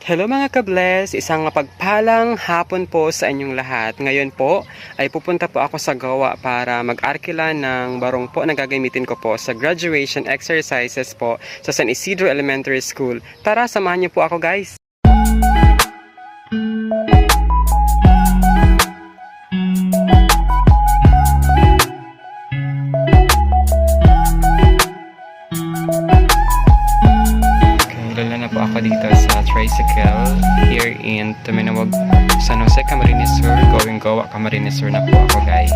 Hello mga ka-bless! Isang mapagpalang hapon po sa inyong lahat. Ngayon po ay pupunta po ako sa gawa para mag-arkila ng barong po na gagamitin ko po sa graduation exercises po sa San Isidro Elementary School. Tara, samahan niyo po ako guys! Dala na po ako dito sa tricycle here in Tuminawag, San Jose, Camarines Sur. Going Goa, Camarines Sur na po ako guys.